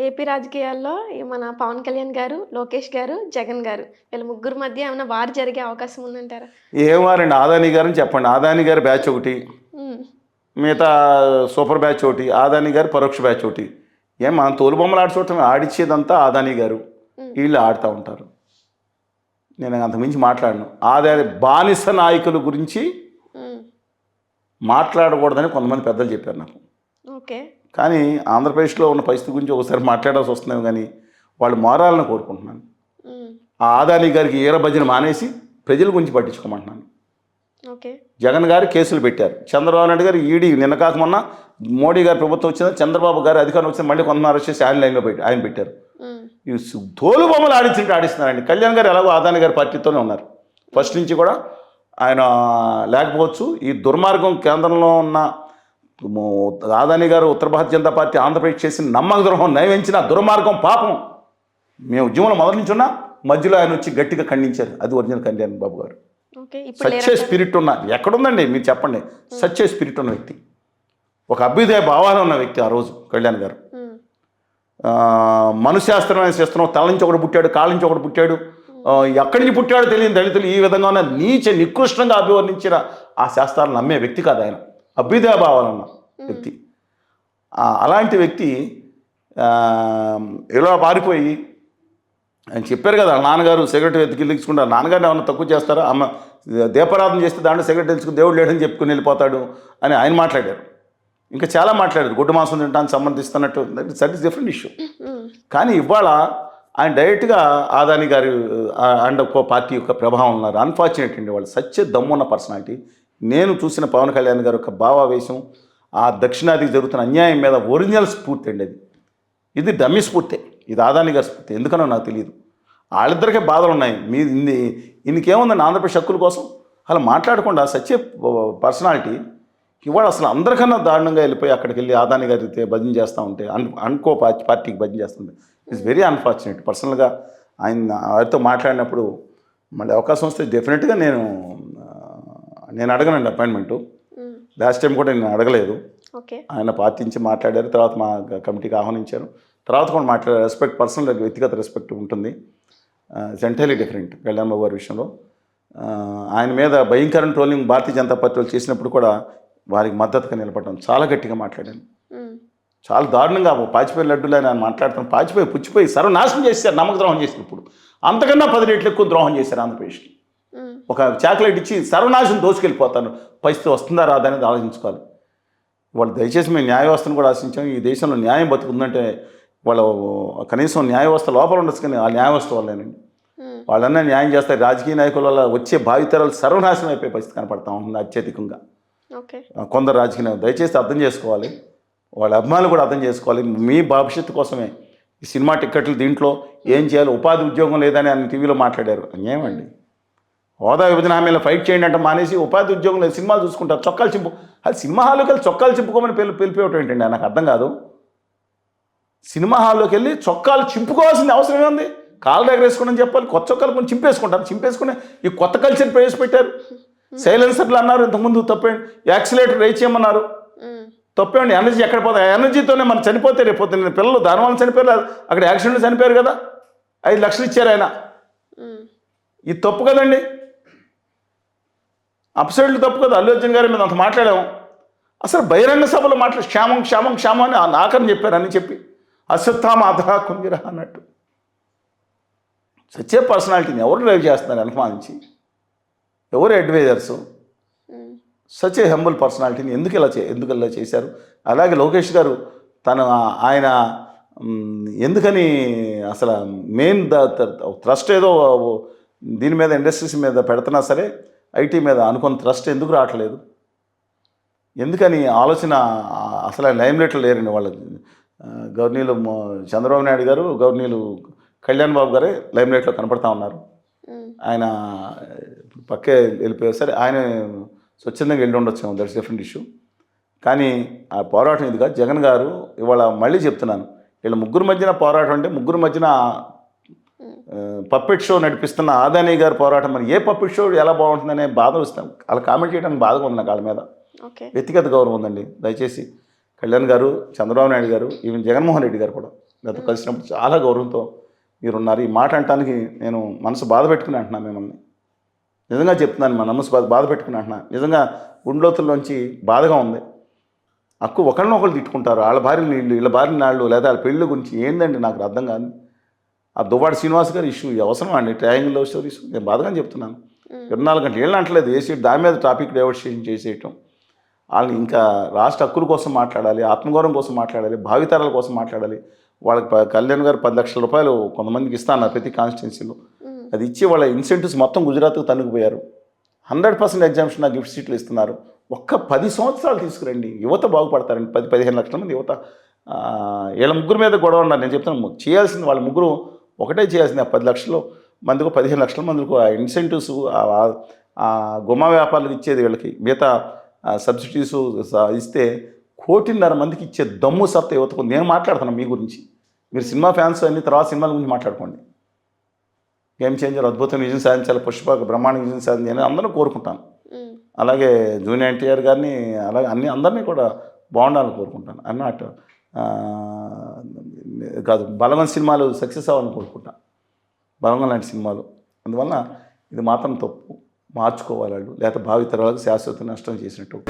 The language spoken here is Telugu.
ఏపీ రాజకీయాల్లో మన పవన్ కళ్యాణ్ గారు, లోకేష్ గారు, జగన్ గారు వీళ్ళ ముగ్గురు మధ్య ఏమన్నా వార్ జరిగే అవకాశం ఉందంటారా? ఏం వారండి ఆదాని గారని చెప్పండి. ఆదాని గారి బ్యాచ్ ఒకటి, హ్మ్. మిగతా సూపర్ బ్యాచ్ ఒకటి, ఆదాని గారి పరోక్ష బ్యాచ్ ఒకటి. ఏం మనం తోలుబొమ్మలు ఆడుచోవటం ఆడిచ్చేదంతా ఆదాని గారు, వీళ్ళు ఆడుతూ ఉంటారు. నేను అంతకుమించి మాట్లాడను. ఆదాని బానిస నాయకుల గురించి హ్మ్. మాట్లాడకూడదని కొంతమంది పెద్దలు చెప్పారు నాకు. ఓకే. కానీ ఆంధ్రప్రదేశ్లో ఉన్న పరిస్థితి గురించి ఒకసారి మాట్లాడాల్సి వస్తున్నాం. కానీ వాళ్ళు మారాలని కోరుకుంటున్నాను. హ్మ్. ఆ ఆదాని గారికి ఈర భజన మానేసి ప్రజల గురించి పట్టించుకోమంటున్నాను. ఓకే. జగన్ గారు కేసులు పెట్టారు. చంద్రబాబు నాయుడు గారు ఈడీ నిన్న కాక మొన్న మోడీ గారి ప్రభుత్వం వచ్చిందా, చంద్రబాబు గారు అధికారం వచ్చింది, మళ్ళీ కొంతమంది అరెస్ట్ చేసి ఆయన లైన్లో ఆయన పెట్టారు. హ్మ్. ఈ తోలు బొమ్మలు ఆడించినట్టు ఆడిస్తున్నారండి. కళ్యాణ్ గారు ఎలాగో ఆదాని గారి పార్టీతోనే ఉన్నారు ఫస్ట్ నుంచి కూడా. ఆయన లేకపోవచ్చు. ఈ దుర్మార్గం కేంద్రంలో ఉన్న ఆదాని గారు ఉత్తర భారత జనతా పార్టీ ఆంధ్రప్రదేశ్ చేసిన నమ్మక ద్రోహం నయవించిన దుర్మార్గం పాపం మేము ఉద్యమంలో మొదలు నుంచి ఉన్నా, మధ్యలో ఆయన వచ్చి గట్టిగా ఖండించారు. అది ఒరిజినల్ కళ్యాణ్ బాబు గారు. ఓకే. ఇప్పుడు సచ్చే లేరంటారా? స్పిరిట్ ఉన్న ఎక్కడుందండి మీరు చెప్పండి. సచ్చే స్పిరిట్ ఉన్న వ్యక్తి, ఒక అభ్యుదయ భావాలు ఉన్న వ్యక్తి ఆ రోజు కళ్యాణ్ గారు. హ్మ్. మనుశాస్త్రమైన శాస్త్రం, తల నుంచి ఒకటి పుట్టాడు, కాళ్ళ నుంచి ఒకటి పుట్టాడు, ఎక్కడి నుంచి పుట్టాడో తెలియని దళితులు ఈ విధంగా ఉన్న నీచ నికృష్టంగా అభివర్ణించిన ఆ శాస్త్రాలను నమ్మే వ్యక్తి కాదు ఆయన. అభ్యుదయ భావాలన్న వ్యక్తి. అలాంటి వ్యక్తి ఎలా పారిపోయి ఆయన చెప్పారు కదా, నాన్నగారు సిగరెట్ వెతికించుకుంటారు, నాన్నగారిని ఏమన్నా తక్కువ చేస్తారా, అమ్మ దీపారాధన చేస్తే దాంట్లో సిగరెట్ తెలుసుకుని దేవుడు లేడని చెప్పుకుని వెళ్ళిపోతాడు అని ఆయన మాట్లాడారు. ఇంకా చాలా మాట్లాడారు, గుడ్డు మాంసం తినడానికి సంబంధిస్తున్నట్టు. That is different issue. కానీ ఇవాళ ఆయన డైరెక్ట్గా ఆదాని గారి అండ్ ఒక్కో పార్టీ యొక్క ప్రభావం ఉన్నారు. అన్ఫార్చునేట్ అండి, వాళ్ళు సచ్చే దమ్మున్న పర్సనాలిటీ. నేను చూసిన పవన్ కళ్యాణ్ గారి యొక్క భావావేశం, ఆ దక్షిణాదికి జరుగుతున్న అన్యాయం మీద ఒరిజినల్ స్ఫూర్తి అండి అది. ఇది డమ్మి స్ఫూర్తే, ఇది ఆదాని గారి స్ఫూర్తి. ఎందుకనో నాకు తెలియదు. వాళ్ళిద్దరికే బాధలు ఉన్నాయి. ఇంకేముందండి ఆంధ్రప్రదేశ్ హక్కుల కోసం అలా మాట్లాడకుండా సచ్చే పర్సనాలిటీ ఇవాళ అసలు అందరికన్నా దారుణంగా వెళ్ళిపోయి అక్కడికి వెళ్ళి ఆదాని గారికి భజన చేస్తూ ఉంటే, అనుకో పార్టీకి భజన చేస్తుంటే ఇట్స్ వెరీ అన్ఫార్చునేట్. పర్సనల్గా వారితో మాట్లాడినప్పుడు మళ్ళీ అవకాశం వస్తే డెఫినెట్గా నేను అడగనండి అపాయింట్మెంటు. లాస్ట్ టైం కూడా నేను అడగలేదు. ఆయన పార్టీ నుంచి మాట్లాడారు, తర్వాత మా కమిటీకి ఆహ్వానించారు, తర్వాత కూడా మాట్లాడారు. రెస్పెక్ట్, పర్సనల్ వ్యక్తిగత రెస్పెక్ట్ ఉంటుంది. It's entirely different Kalyan Babu గారి విషయంలో. ఆయన మీద భయంకర ట్రోలింగ్ భారతీయ జనతా పార్టీ వాళ్ళు చేసినప్పుడు కూడా వారికి మద్దతుగా నిలబడడం, చాలా గట్టిగా మాట్లాడాను. చాలా దారుణంగా పాచిపోయి లడ్డూలు ఆయన మాట్లాడతాం, పాచిపోయి పుచ్చిపోయి సర్వనాశనం చేశారు, నమ్మక ద్రోహం చేసినప్పుడు. అంతకన్నా 10 రెట్లు ఎక్కువ ద్రోహం చేశారు ఆంధ్రప్రదేశ్కి. ఒక చాక్లెట్ ఇచ్చి సర్వనాశనం దోచుకెళ్ళిపోతాను పరిస్థితి వస్తుందా రాదా అనేది ఆలోచించుకోవాలి. వాళ్ళు దయచేసి మేము న్యాయ వ్యవస్థను కూడా ఆశించాం. ఈ దేశంలో న్యాయం బతుకుందంటే వాళ్ళు కనీసం న్యాయ వ్యవస్థ లోపల ఉండొచ్చు, కానీ ఆ న్యాయ వ్యవస్థ వల్లేనండి. వాళ్ళన్నా న్యాయం చేస్తారు. రాజకీయ నాయకుల వల్ల వచ్చే భావితరాలు సర్వనాశనం అయిపోయే పరిస్థితి కనపడతా ఉంటుంది అత్యధికంగా. కొందరు రాజకీయ నాయకులు దయచేసి అర్థం చేసుకోవాలి, వాళ్ళ అభిమానులు కూడా అర్థం చేసుకోవాలి. మీ భవిష్యత్తు కోసమే ఈ సినిమా టిక్కెట్లు, దీంట్లో ఏం చేయాలి, ఉపాధి ఉద్యోగం లేదని ఆయన టీవీలో మాట్లాడారు. ఏమండి, హోదా విభజన హామీలో ఫైట్ చేయండి అంటే మానేసి ఉపాధి ఉద్యోగం లేదు, సినిమాలు చూసుకుంటారు, చొక్కాలు చింపు. అది సినిమా హాల్లోకి వెళ్ళి చొక్కాలు చింపుకోమని పిలిపివ్వటం ఏంటండి, నాకు అర్థం కాదు. సినిమా హాల్లోకి వెళ్ళి చొక్కాలు చింపుకోవాల్సిన అవసరం ఏముంది? కాళ్ళు దగ్గర వేసుకోండి చెప్పాలి. కొత్త చొక్కాలు కొన్ని చింపేసుకుంటారు. చింపేసుకుని ఈ కొత్త కల్చర్ ప్రవేశపెట్టారు. సైలెన్సర్లు అన్నారు ఇంతకుముందు, తప్పేండి. యాక్సిలేటర్ రేట్ చేయమన్నారు, తప్పేండి. ఎనర్జీ ఎక్కడ పోతాయి? ఎనర్జీతోనే మనం చనిపోతే రేపోతే నేను పిల్లలు దానివల్ల చనిపోయారు, అక్కడ యాక్సిడెంట్లు చనిపోయారు కదా, 5 లక్షలు ఇచ్చారు ఆయన. ఇది తప్పు కదండి, అప్సైడ్లు తప్పు కదా. అల్లు అర్జున్ గారి మీద అంత మాట్లాడాము. అసలు బహిరంగ సభలో క్షేమం క్షేమం క్షేమం అని ఆఖరిని చెప్పారు అని చెప్పి అశ్వత్థామ అధహ కుంజర అన్నట్టు. సచ్చే పర్సనాలిటీని ఎవరు డ్రైవ్ చేస్తున్నారు అనుమానించి? ఎవరు అడ్వైజర్స్? సచ్ ఏ హంబుల్ పర్సనాలిటీని ఎందుకు ఇలా చేశారు? అలాగే లోకేష్ గారు ఆయన ఎందుకని అసలు మెయిన్ థ్రస్ట్ ఏదో దీని మీద ఇండస్ట్రీస్ మీద పెడుతున్నా సరే ఐటీ మీద అనుకున్న థ్రస్ట్ ఎందుకు రావట్లేదు? ఎందుకని ఆలోచన అసలు లైమ్లైట్లో లేరండి. వాళ్ళ గవర్నీలు చంద్రబాబు నాయుడు గారు, గవర్నీలు కళ్యాణ్ బాబు గారే లైమ్లైట్లో కనపడతా ఉన్నారు. ఆయన పక్కే వెళ్ళిపోయారు. సరే ఆయన స్వచ్ఛందంగా వెళ్ళి ఉండొచ్చు, దట్స్ డిఫరెంట్ ఇష్యూ. కానీ ఆ పోరాటం ఇదిగా జగన్ గారు ఇవాళ మళ్ళీ చెప్తున్నాను, వీళ్ళ ముగ్గురు మధ్యన పోరాటం అంటే ముగ్గురు మధ్యన పప్పెట్ షో నడిపిస్తున్న ఆదాని గారి పోరాటం. మరి ఏ పప్పెట్ షో ఎలా బాగుంటుందనే బాధ వస్తాం. అలా కామెంట్ చేయడానికి బాధగా ఉంది నాకు వాళ్ళ మీద. వ్యక్తిగత గౌరవం ఉందండి. దయచేసి కళ్యాణ్ గారు, చంద్రబాబు నాయుడు గారు, ఈవెన్ జగన్మోహన్ రెడ్డి గారు కూడా నాతో కలిసినప్పుడు చాలా గౌరవంతో మీరున్నారు. ఈ మాట అంటానికి నేను మనసు బాధ పెట్టుకుని అంటున్నాను మిమ్మల్ని. నిజంగా చెప్తున్నాను, మా మనసు బాధ పెట్టుకుని అంటున్నా. నిజంగా గుండెలోతుల్లోంచి బాధగా ఉంది. ఒకళ్ళనొకళ్ళు తిట్టుకుంటారు. వాళ్ళ భార్యలు వీళ్ళు, వీళ్ళ భార్యలు నాళ్ళు, లేదా వాళ్ళ పెళ్ళి గురించి ఏందండి నాకు అర్థం కాదు. ఆ దువ్వాడ శ్రీనివాస్ గారి ఇష్యూ అవసరం అండి, ట్రయాంగిల్ లవ్ స్టోరీస్. నేను బాధగానే చెప్తున్నాను. 24 గంటలు ఏళ్ళు అంటలేదు వేసి దాని మీద టాపిక్ డైవర్షన్ చేసేయటం. వాళ్ళని ఇంకా రాష్ట్ర హక్కుల కోసం మాట్లాడాలి, ఆత్మగౌరవం కోసం మాట్లాడాలి, భావితరాల కోసం మాట్లాడాలి. వాళ్ళకి కళ్యాణ్ గారు 10 లక్షల రూపాయలు కొంతమందికి ఇస్తాను ప్రతి కాన్స్టిట్యున్సీలో. అది ఇచ్చి వాళ్ళ ఇన్సెంటివ్స్ మొత్తం గుజరాత్కు తన్నుకుపోయారు. 100% ఎగ్జామ్షన్ గిఫ్ట్ సీట్లు ఇస్తున్నారు. ఒక్క 10 సంవత్సరాలు తీసుకురండి, యువత బాగుపడతారండి. 10-15 లక్షల మంది యువత. వీళ్ళ ముగ్గురు మీద గొడవ ఉన్నారు. నేను చెప్తాను, చేయాల్సింది వాళ్ళ ముగ్గురు ఒకటే చేయాల్సింది. ఆ 10 లక్షలు మందికి 15 లక్షల మందికి ఆ ఇన్సెంటివ్స్, ఆ గుమ్మ వ్యాపారులకు ఇచ్చేది వీళ్ళకి, మిగతా సబ్సిడీస్ ఇస్తే 1.5 కోటి మందికి ఇచ్చే దమ్ము సత్తా యువతకు. నేను మాట్లాడుతున్నాను మీ గురించి. మీరు సినిమా ఫ్యాన్స్ అన్ని తర్వాత సినిమాల గురించి మాట్లాడుకోండి. గేమ్ చేంజర్ అద్భుతం విజయం సాధించాలి, పుష్ప బ్రహ్మాండ విజయం సాధించాలి అని అందరూ కోరుకుంటాను. అలాగే జూనియర్ ఎన్టీఆర్ గారిని, అలాగే అందరినీ కూడా బాగుండాలని కోరుకుంటాను. అన్నట్టు కాదు, బలగం సినిమాలు సక్సెస్ అవ్వాలని కోరుకుంటాను, బలగం లాంటి సినిమాలు. అందువల్ల ఇది మాత్రం తప్పు, మార్చుకోవాలి వాళ్ళు, లేకపోతే భావితరాలకు శాశ్వత నష్టం చేసినట్టు.